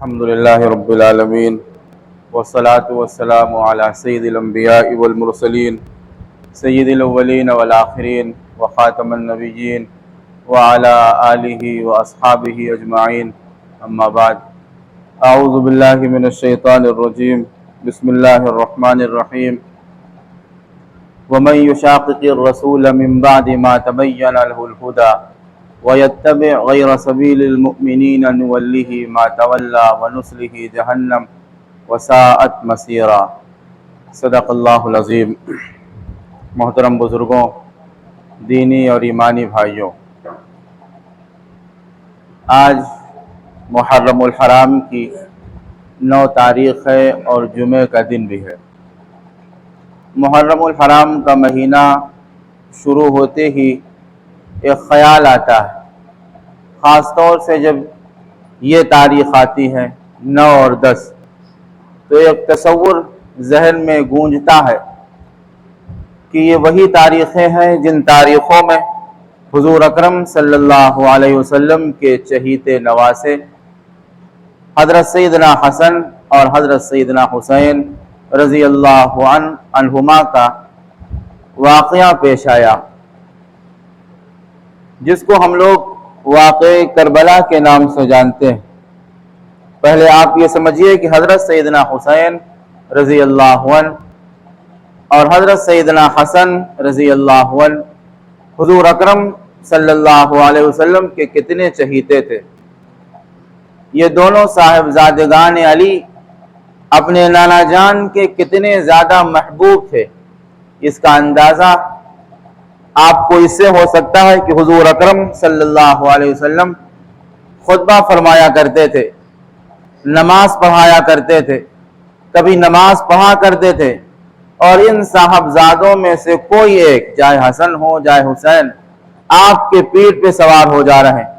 الحمد لله رب العالمين والصلاة والسلام على سيد الأنبياء والمرسلين سيد الأولين والآخرين وخاتم النبيين وعلى آله وأصحابه أجمعين أما بعد أعوذ بالله من الشيطان الرجيم بسم الله الرحمن الرحيم ومن يشاقق الرسول من بعد ما تبين له الهدى ويتبع غير سبيل المؤمنين نوله ما تولى ونصله جهنم وساءت مصيرا صدق اللہ العظیم۔ محترم بزرگوں، دینی اور ایمانی بھائیوں، آج محرم الحرام کی 9 تاریخ ہے اور جمعہ کا دن بھی ہے۔ محرم الحرام کا مہینہ شروع ہوتے ہی ایک خیال آتا ہے، خاص طور سے جب یہ تاریخ آتی ہے 9 اور 10، تو ایک تصور ذہن میں گونجتا ہے کہ یہ وہی تاریخیں ہیں جن تاریخوں میں حضور اکرم صلی اللہ علیہ وسلم کے چہیتے نواسے حضرت سیدنا حسن اور حضرت سیدنا حسین رضی اللہ عنہما کا واقعہ پیش آیا، جس کو ہم لوگ واقعہ کربلا کے نام سے جانتے ہیں۔ پہلے آپ یہ سمجھیے کہ حضرت سیدنا حسین رضی اللہ عنہ اور حضرت سیدنا حسن رضی اللہ عنہ حضور اکرم صلی اللہ علیہ وسلم کے کتنے چہیتے تھے۔ یہ دونوں صاحبزادگان علی اپنے نانا جان کے کتنے زیادہ محبوب تھے، اس کا اندازہ آپ کو اس سے ہو سکتا ہے کہ حضور اکرم صلی اللہ علیہ وسلم خطبہ فرمایا کرتے تھے، نماز پڑھایا کرتے تھے، کبھی نماز پڑھا کرتے تھے، اور ان صاحبزادوں میں سے کوئی ایک، چاہے حسن ہو چاہے حسین، آپ کے پیٹھ پہ سوار ہو جا رہے ہیں،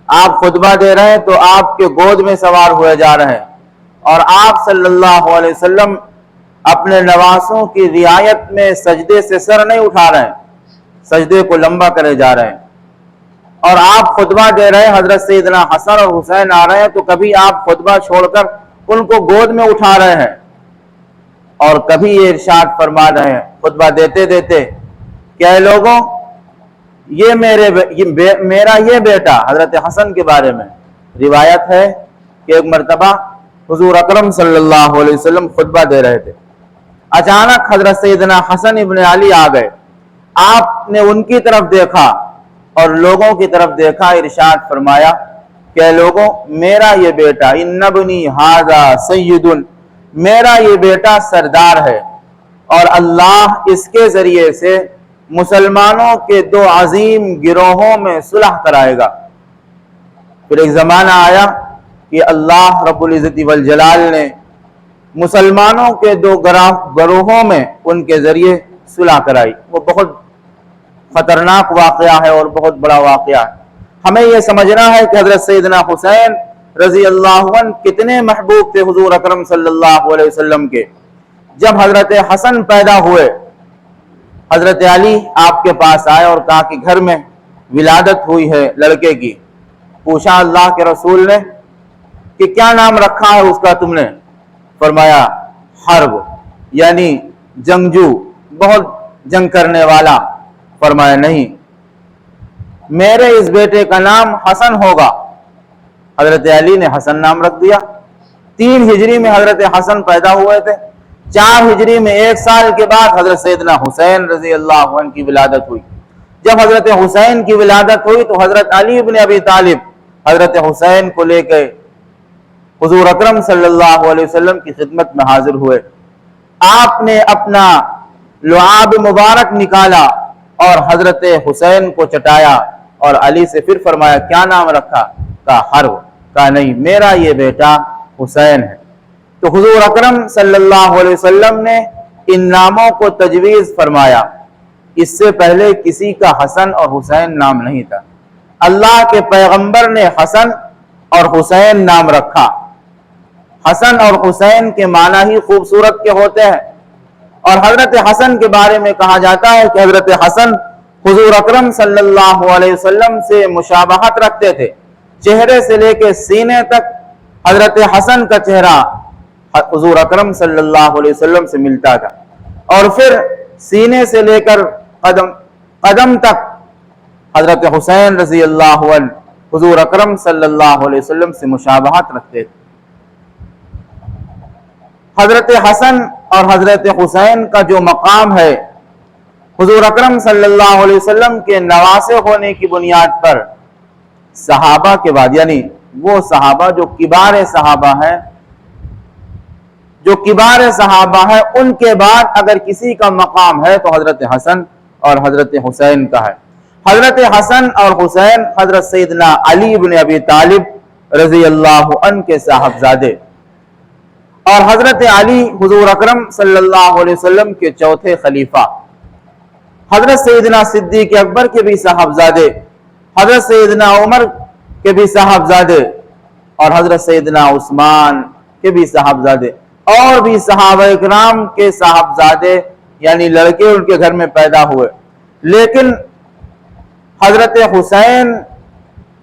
آپ خطبہ دے رہے ہیں تو آپ کے گود میں سوار ہوئے جا رہے ہیں، اور آپ صلی اللہ علیہ وسلم اپنے نواسوں کی رعایت میں سجدے سے سر نہیں اٹھا رہے ہیں، سجدے کو لمبا کرے جا رہے ہیں، اور آپ خطبہ دے رہے ہیں، حضرت سیدنا حسن اور حسین آ رہے ہیں تو کبھی آپ خطبہ چھوڑ کر ان کو گود میں اٹھا رہے ہیں، اور کبھی یہ ارشاد فرما رہے ہیں خطبہ دیتے دیتے کہ اے لوگوں، یہ میرا یہ بیٹا، حضرت حسن کے بارے میں روایت ہے کہ ایک مرتبہ حضور اکرم صلی اللہ علیہ وسلم خطبہ دے رہے تھے، اچانک حضرت سیدنا حسن ابن علی آ گئے، آپ نے ان کی طرف دیکھا اور لوگوں کی طرف دیکھا، ارشاد فرمایا کہ اے لوگوں، میرا یہ بیٹا ان ابنی ھذا سید، میرا یہ بیٹا سردار ہے، اور اللہ اس کے ذریعے سے مسلمانوں کے 2 عظیم گروہوں میں صلح کرائے گا۔ پھر ایک زمانہ آیا کہ اللہ رب العزت والجلال نے مسلمانوں کے 2 گروہوں میں ان کے ذریعے صلح کرائی۔ وہ بہت خطرناک واقعہ ہے اور بہت بڑا واقعہ ہے۔ ہمیں یہ سمجھنا ہے کہ حضرت سیدنا حسین رضی اللہ عنہ کتنے محبوب تھے حضور اکرم صلی اللہ علیہ وسلم کے۔ جب حضرت حسن پیدا ہوئے، حضرت علی آپ کے پاس آئے اور کہا کہ گھر میں ولادت ہوئی ہے لڑکے کی۔ پوچھا اللہ کے رسول نے کہ کیا نام رکھا ہے اس کا تم نے؟ فرمایا حرب، یعنی جنگجو، بہت جنگ کرنے والا۔ فرمایا نہیں، میرے اس بیٹے کا نام حسن ہوگا۔ حضرت علی نے حسن نام رکھ دیا۔ 3 ہجری میں حضرت حسن پیدا ہوئے تھے، 4 ہجری میں 1 سال کے بعد حضرت سیدنا حسین رضی اللہ عنہ کی ولادت ہوئی۔ جب حضرت حسین کی ولادت ہوئی تو حضرت علی بن ابی طالب حضرت حسین کو لے کے حضور اکرم صلی اللہ علیہ وسلم کی خدمت میں حاضر ہوئے۔ آپ نے اپنا لعاب مبارک نکالا اور حضرت حسین کو چٹایا، اور علی سے پھر فرمایا کیا نام رکھا؟ کہا حرب۔ کہا نہیں، میرا یہ بیٹا حسین ہے۔ تو حضور اکرم صلی اللہ علیہ وسلم نے ان ناموں کو تجویز فرمایا۔ اس سے پہلے کسی کا حسن اور حسین نام نہیں تھا۔ اللہ کے پیغمبر نے حسن اور حسین نام رکھا۔ حسن اور حسین کے معنی ہی خوبصورت کے ہوتے ہیں، اور حضرت حسن کے بارے میں کہا جاتا ہے کہ حضرت حسن حضور اکرم صلی اللہ علیہ وسلم سے مشابہت رکھتے تھے، چہرے سے لے کے سینے تک حضرت حسن کا چہرہ حضور اکرم صلی اللہ علیہ وسلم سے ملتا تھا، اور پھر سینے سے لے کر قدم تک حضرت حسین رضی اللہ عنہ حضور اکرم صلی اللہ علیہ وسلم سے مشابہت رکھتے تھے۔ حضرت حسن اور حضرت حسین کا جو مقام ہے حضور اکرم صلی اللہ علیہ وسلم کے نواسے ہونے کی بنیاد پر صحابہ کے بعد، یعنی وہ صحابہ جو کبار صحابہ ہیں ان کے بعد اگر کسی کا مقام ہے تو حضرت حسن اور حضرت حسین کا ہے۔ حضرت حسن اور حسین حضرت سیدنا علی بن ابی طالب رضی اللہ عنہ کے صاحبزادے، اور حضرت علی حضور اکرم صلی اللہ علیہ وسلم کے چوتھے خلیفہ، حضرت سیدنا صدیق اکبر کے بھی صاحبزادے، حضرت سیدنا عمر کے بھی صاحبزادے، اور حضرت سیدنا عثمان کے بھی صاحبزادے، اور بھی صحابہ اکرام کے صاحبزادے یعنی لڑکے ان کے گھر میں پیدا ہوئے۔ لیکن حضرت حسین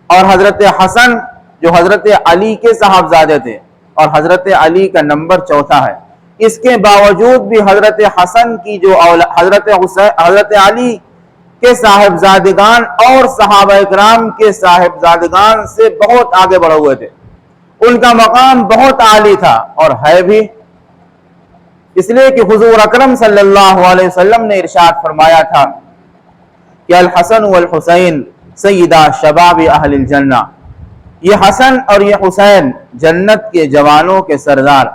اور حضرت حسن جو حضرت علی کے صاحبزادے تھے، اور حضرت علی کا نمبر چوتھا ہے، اس کے باوجود بھی حضرت حسن کی جو حضرت علی کے صاحبزادگان اور صحابہ اکرام کے صاحبزادگان سے بہت آگے بڑھے ہوئے تھے، ان کا مقام بہت عالی تھا، اور ہے بھی اس لیے کہ حضور اکرم صلی اللہ علیہ وسلم نے ارشاد فرمایا تھا کہ الحسن والحسین سیدہ شباب اہل الجنہ، یہ حسن اور یہ حسین جنت کے جوانوں کے سردار،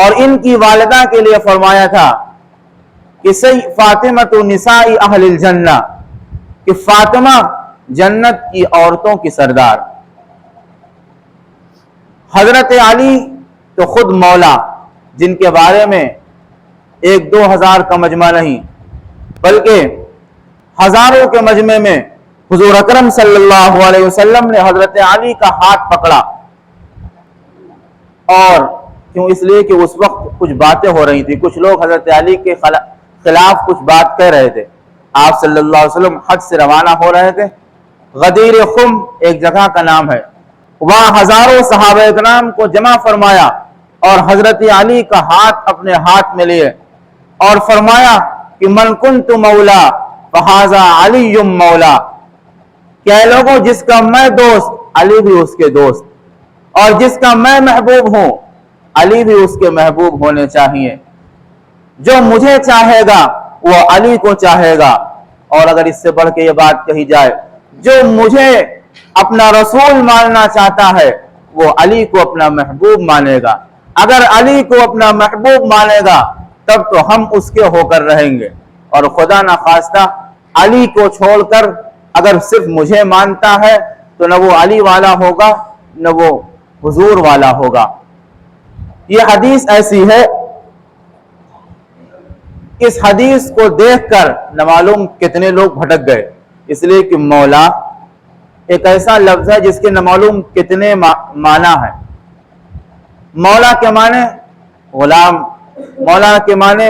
اور ان کی والدہ کے لیے فرمایا تھا کہ فاطمۃ نساء اہل الجنہ، کہ فاطمہ جنت کی عورتوں کی سردار۔ حضرت علی تو خود مولا، جن کے بارے میں 1-2 ہزار کا مجمع نہیں بلکہ ہزاروں کے مجمع میں حضور اکرم صلی اللہ علیہ وسلم نے حضرت علی کا ہاتھ پکڑا، اور کیوں؟ اس لیے کہ اس وقت کچھ باتیں ہو رہی تھی، کچھ لوگ حضرت علی کے خلاف کچھ بات کہہ رہے تھے۔ آپ صلی اللہ علیہ وسلم حج سے روانہ ہو رہے تھے، غدیر خم ایک جگہ کا نام ہے، وہاں ہزاروں صحابہ اکرام کو جمع فرمایا اور حضرت علی کا ہاتھ اپنے ہاتھ میں لیے اور فرمایا کہ من کنت مولا فہذا علی مولا، کہ اے لوگوں جس کا میں دوست علی بھی اس کے دوست، اور جس کا میں محبوب ہوں علی بھی اس کے محبوب ہونے چاہیے، جو مجھے چاہے گا وہ علی کو چاہے گا، اور اگر اس سے بڑھ کے یہ بات کہی جائے جو مجھے اپنا رسول ماننا چاہتا ہے وہ علی کو اپنا محبوب مانے گا، اگر علی کو اپنا محبوب مانے گا تب تو ہم اس کے ہو کر رہیں گے، اور خدا نخواستہ علی کو چھوڑ کر اگر صرف مجھے مانتا ہے تو نہ وہ علی والا ہوگا نہ وہ حضور والا ہوگا۔ یہ حدیث ایسی ہے، اس حدیث کو دیکھ کر نہ معلوم کتنے لوگ بھٹک گئے، اس لیے کہ مولا ایک ایسا لفظ ہے جس کے نہ معلوم کتنے معنی ہے۔ مولا کے معنی غلام، مولا کے معنی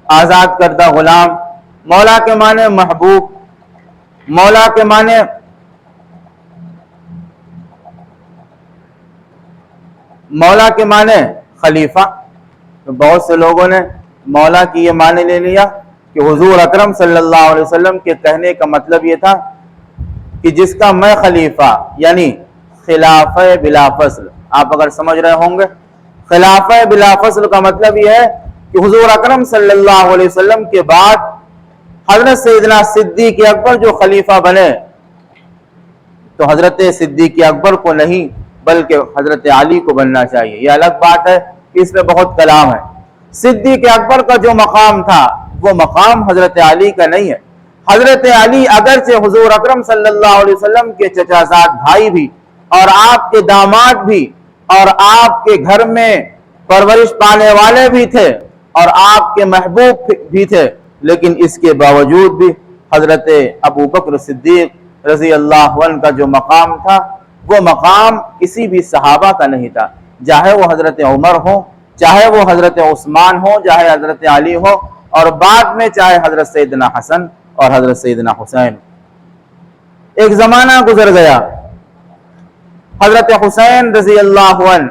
آزاد کردہ غلام، مولا کے معنی محبوب، مولا کے معنی خلیفہ۔ تو بہت سے لوگوں نے مولا کی یہ معنی لے لیا کہ حضور اکرم صلی اللہ علیہ وسلم کے کہنے کا مطلب یہ تھا کہ جس کا میں خلیفہ، یعنی خلافہ بلا فصل۔ آپ اگر سمجھ رہے ہوں گے خلافہ بلا فصل کا مطلب یہ ہے کہ حضور اکرم صلی اللہ علیہ وسلم کے بعد حضرت سیدنا صدیق اکبر جو خلیفہ بنے تو حضرت صدیق اکبر کو نہیں بلکہ حضرت علی کو بننا چاہیے۔ یہ الگ بات ہے کہ اس میں بہت کلام ہے۔ صدیق اکبر کا جو مقام تھا وہ مقام حضرت علی کا نہیں ہے۔ حضرت علی اگرچہ حضور اکرم صلی اللہ علیہ وسلم کے چچا زاد بھائی بھی اور آپ کے داماد بھی اور آپ کے گھر میں پرورش پانے والے بھی تھے اور آپ کے محبوب بھی تھے، لیکن اس کے باوجود بھی حضرت ابو بکر صدیق رضی اللہ عنہ کا جو مقام تھا وہ مقام کسی بھی صحابہ کا نہیں تھا، چاہے وہ حضرت عمر ہو، چاہے وہ حضرت عثمان ہو، چاہے حضرت علی ہو، اور بعد میں چاہے حضرت سیدنا حسن اور حضرت سیدنا حسین۔ ایک زمانہ گزر گیا حضرت حسین رضی اللہ عنہ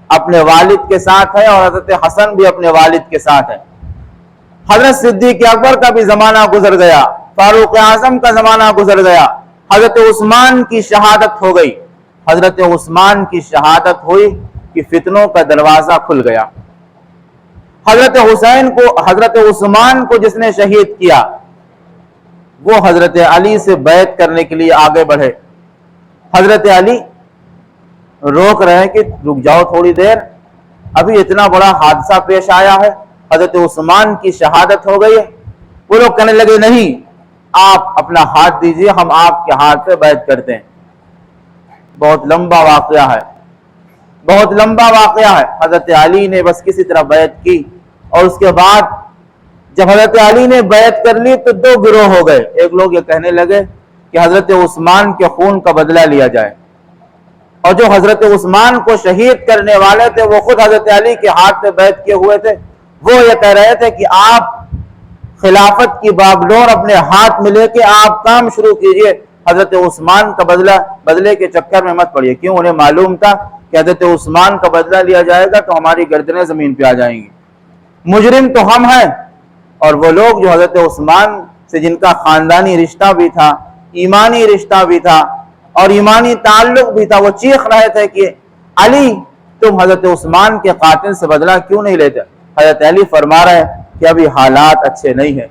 اپنے والد کے ساتھ ہے اور حضرت حسن بھی اپنے والد کے ساتھ ہے۔ حضرت صدیق اکبر کا بھی زمانہ گزر گیا، فاروق اعظم کا زمانہ گزر گیا، حضرت عثمان کی شہادت ہو گئی۔ حضرت عثمان کی شہادت ہوئی کہ فتنوں کا دروازہ کھل گیا۔ حضرت عثمان کو جس نے شہید کیا وہ حضرت علی سے بیعت کرنے کے لیے آگے بڑھے۔ حضرت علی روک رہے ہیں کہ رک جاؤ تھوڑی دیر، ابھی اتنا بڑا حادثہ پیش آیا ہے، حضرت عثمان کی شہادت ہو گئی ہے۔ وہ لوگ کہنے لگے نہیں، آپ اپنا ہاتھ دیجئے، ہم آپ کے ہاتھ پہ بیعت کرتے ہیں۔ بہت لمبا واقعہ ہے، بہت لمبا واقعہ ہے۔ حضرت علی نے بس کسی طرح بیعت کی، اور اس کے بعد جب حضرت علی نے بیعت کر لی تو دو گروہ ہو گئے۔ ایک لوگ یہ کہنے لگے کہ حضرت عثمان کے خون کا بدلہ لیا جائے، اور جو حضرت عثمان کو شہید کرنے والے تھے وہ خود حضرت علی کے ہاتھ پہ بیعت کیے ہوئے تھے، وہ یہ کہہ رہے تھے کہ آپ خلافت کی باگڈور اپنے ہاتھ میں لے کے آپ کام شروع کیجئے، حضرت عثمان کا بدلے کے چکر میں مت پڑیے۔ کیوں؟ انہیں معلوم تھا کہ حضرت عثمان کا بدلہ لیا جائے گا تو ہماری گردنیں زمین پہ آ جائیں گی، مجرم تو ہم ہیں۔ اور وہ لوگ جو حضرت عثمان سے جن کا خاندانی رشتہ بھی تھا، ایمانی رشتہ بھی تھا اور ایمانی تعلق بھی تھا، وہ چیخ رہے تھے کہ علی تم حضرت عثمان کے قاتل سے بدلہ کیوں نہیں لیتے؟ حضرت علی فرما رہے ہیں کہ ابھی حالات اچھے نہیں ہیں،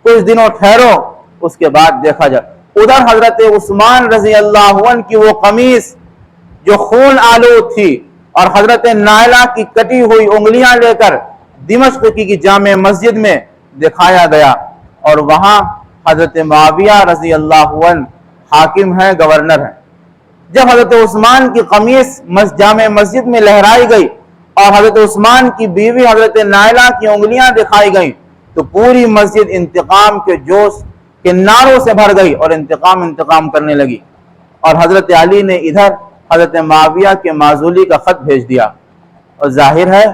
کچھ دنوں ٹھہرو، اس کے بعد دیکھا جائے۔ ادھر حضرت عثمان رضی اللہ عنہ کی وہ قمیص جو خون آلود تھی اور حضرت نائلہ کی کٹی ہوئی انگلیاں لے کر دمشق کی جامع مسجد میں دکھایا گیا، اور وہاں حضرت معاویہ رضی اللہ عنہ حاکم ہیں، گورنر ہیں۔ جب حضرت عثمان کی قمیص جامع مسجد میں لہرائی گئی اور حضرت عثمان کی بیوی حضرت نائلہ کی انگلیاں دکھائی گئیں تو پوری مسجد انتقام کے جوش کے نعروں سے بھر گئی اور انتقام کرنے لگی، اور حضرت علی نے ادھر حضرت معاویہ کے معزولی کا خط بھیج دیا۔ اور ظاہر ہے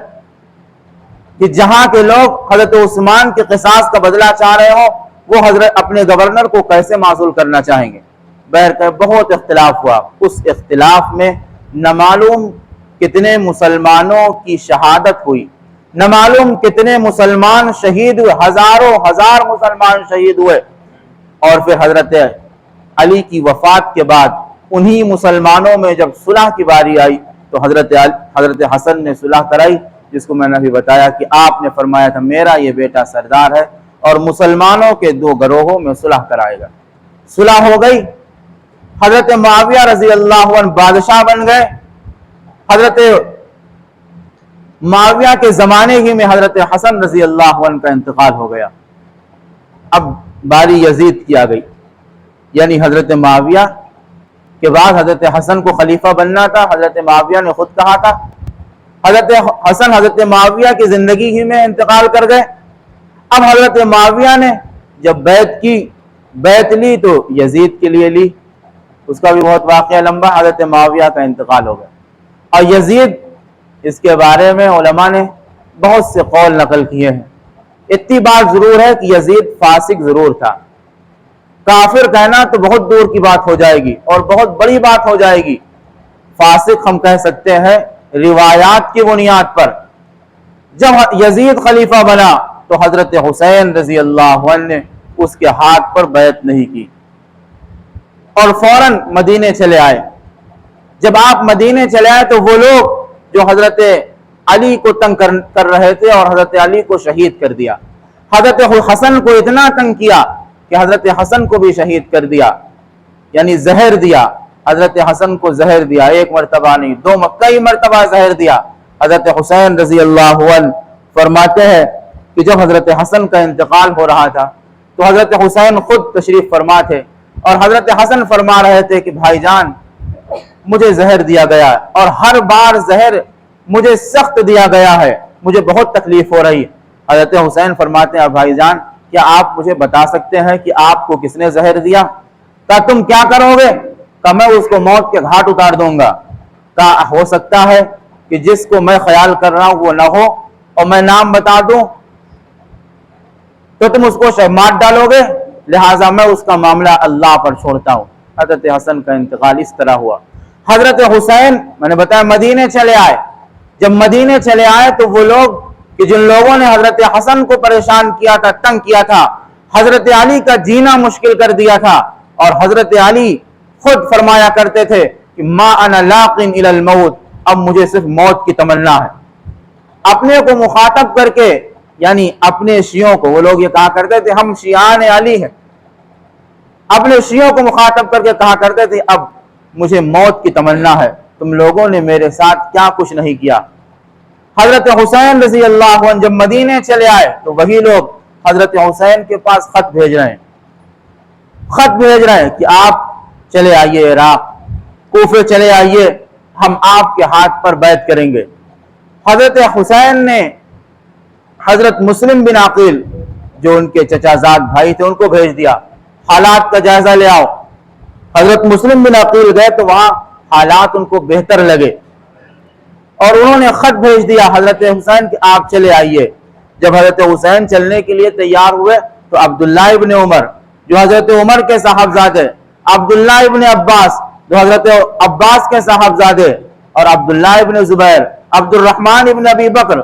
کہ جہاں کے لوگ حضرت عثمان کے قصاص کا بدلہ چاہ رہے ہوں وہ حضرت اپنے گورنر کو کیسے معزول کرنا چاہیں گے؟ بہرکیف بہت اختلاف ہوا۔ اس اختلاف میں نہ معلوم کتنے مسلمانوں کی شہادت ہوئی، نہ معلوم کتنے مسلمان شہید ہوئے، ہزاروں ہزار مسلمان شہید ہوئے۔ اور پھر حضرت علی کی وفات کے بعد انہی مسلمانوں میں جب صلح کی باری آئی تو حضرت حسن نے صلح کرائی، جس کو میں نے ابھی بتایا کہ آپ نے فرمایا تھا میرا یہ بیٹا سردار ہے اور مسلمانوں کے دو گروہوں میں صلح کرائے گا۔ صلح ہو گئی، حضرت معاویہ رضی اللہ عنہ بادشاہ بن گئے۔ حضرت معاویہ کے زمانے ہی میں حضرت حسن رضی اللہ عنہ کا انتقال ہو گیا۔ اب باری یزید کی آ گئی، یعنی حضرت معاویہ کے بعد حضرت حسن کو خلیفہ بننا تھا۔ حضرت معاویہ نے خود کہا تھا، حضرت حسن حضرت معاویہ کی زندگی ہی میں انتقال کر گئے۔ اب حضرت معاویہ نے جب بیعت لی تو یزید کے لیے لی، اس کا بھی بہت واقعہ لمبا، حضرت معاویہ کا انتقال ہو گیا۔ اور یزید، اس کے بارے میں علماء نے بہت سے قول نقل کیے ہیں۔ اتنی بات ضرور ہے کہ یزید فاسق ضرور تھا، کافر کہنا تو بہت دور کی بات ہو جائے گی اور بہت بڑی بات ہو جائے گی، فاسق ہم کہہ سکتے ہیں روایات کی بنیاد پر۔ جب یزید خلیفہ بنا تو حضرت حسین رضی اللہ عنہ نے اس کے ہاتھ پر بیعت نہیں کی اور فوراً مدینے چلے آئے۔ جب آپ مدینے چلے آئے تو وہ لوگ جو حضرت علی کو تنگ کر رہے تھے اور حضرت علی کو شہید کر دیا، حضرت حسن کو اتنا تنگ کیا کہ حضرت حسن کو بھی شہید کر دیا، یعنی زہر دیا۔ حضرت حسن کو زہر دیا، ایک مرتبہ نہیں، کئی مرتبہ زہر دیا۔ حضرت حسین رضی اللہ عنہ فرماتے ہیں کہ جب حضرت حسن کا انتقال ہو رہا تھا تو حضرت حسین خود تشریف فرما تھے اور حضرت حسن فرما رہے تھے کہ بھائی جان مجھے زہر دیا گیا اور ہر بار زہر مجھے سخت دیا گیا ہے، مجھے بہت تکلیف ہو رہی ہے۔ حضرت حسین فرماتے ہیں بھائی جان کیا آپ مجھے بتا سکتے ہیں کہ آپ کو کس نے زہر دیا؟ کہا تم کیا کرو گے؟ کہا میں اس کو موت کے گھاٹ اتار دوں گا۔ کہا ہو سکتا ہے کہ جس کو میں خیال کر رہا ہوں وہ نہ ہو اور میں نام بتا دوں تو تم اس کو مار ڈالو گے، لہٰذا میں اس کا معاملہ اللہ پر چھوڑتا ہوں۔ حضرت حسن کا انتقال اس طرح ہوا۔ حضرت حسین میں نے بتایا مدینے چلے آئے. جب مدینے چلے آئے تو وہ لوگ کہ جن لوگوں نے حضرت حسن کو پریشان کیا تھا، تنگ کیا تھا، حضرت علی کا جینا مشکل کر دیا تھا، اور حضرت علی خود فرمایا کرتے تھے کہ ما انا لاقن الی الموت، اب مجھے صرف موت کی تمنا ہے. اپنے کو مخاطب کر کے، یعنی اپنے شیعوں کو، وہ لوگ یہ کہا کرتے تھے ہم شیعان علی ہیں، اپنے شیعوں کو مخاطب کر کے کہا کرتے تھے اب مجھے موت کی تمنا ہے، تم لوگوں نے میرے ساتھ کیا کچھ نہیں کیا. حضرت حسین رضی اللہ عنہ جب مدینے چلے آئے تو وہی لوگ حضرت حسین کے پاس خط بھیج رہے ہیں کہ آپ چلے آئیے عراق، کوفے چلے آئیے، ہم آپ کے ہاتھ پر بیعت کریں گے. حضرت حسین نے حضرت مسلم بن عقیل جو ان کے چچا زاد بھائی تھے ان کو بھیج دیا، حالات کا جائزہ لے آؤ. حضرت مسلم بن عقیل گئے تو وہاں حالات ان کو بہتر لگے اور انہوں نے خط بھیج دیا حضرت حسین کہ آپ چلے آئیے. جب حضرت حسین چلنے کے لیے تیار ہوئے تو عبداللہ ابن عمر جو حضرت عمر کے صاحبزادے، عبداللہ ابن عباس جو حضرت عباس کے صاحبزادے، اور عبداللہ ابن زبیر، عبد الرحمن ابن ابی بکر،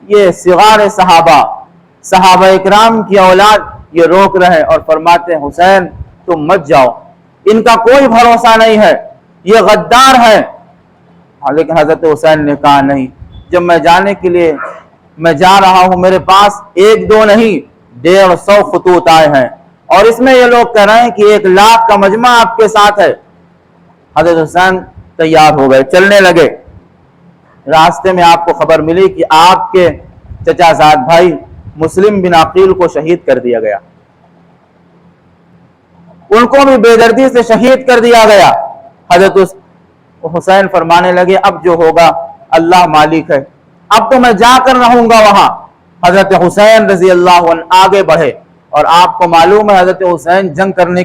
یہ صغار صحابہ اکرام کی اولاد، یہ روک رہے اور فرماتے ہیں حسین تم مت جاؤ، ان کا کوئی بھروسہ نہیں ہے، یہ غدار ہے. لیکن حضرت حسین نے کہا نہیں، جب میں جانے کے لیے میں جا رہا ہوں میرے پاس 1-2 نہیں 150 خطوط آئے ہیں اور اس میں یہ لوگ کہہ رہے ہیں کہ 1 لاکھ کا مجمع آپ کے ساتھ ہے. حضرت حسین تیار ہو گئے، چلنے لگے. راستے میں آپ کو خبر ملی کہ آپ کے چچا زاد بھائی مسلم بن عقیل کو شہید کر دیا گیا، ان کو بھی بے دردی سے شہید کر دیا گیا. حضرت حسین فرمانے لگے اب جو ہوگا اللہ مالک ہے، اب تو میں جا کر رہوں گا وہاں. حضرت حسین رضی اللہ عنہ آگے بڑھے اور آپ کو معلوم ہے حضرت حسین جنگ کرنے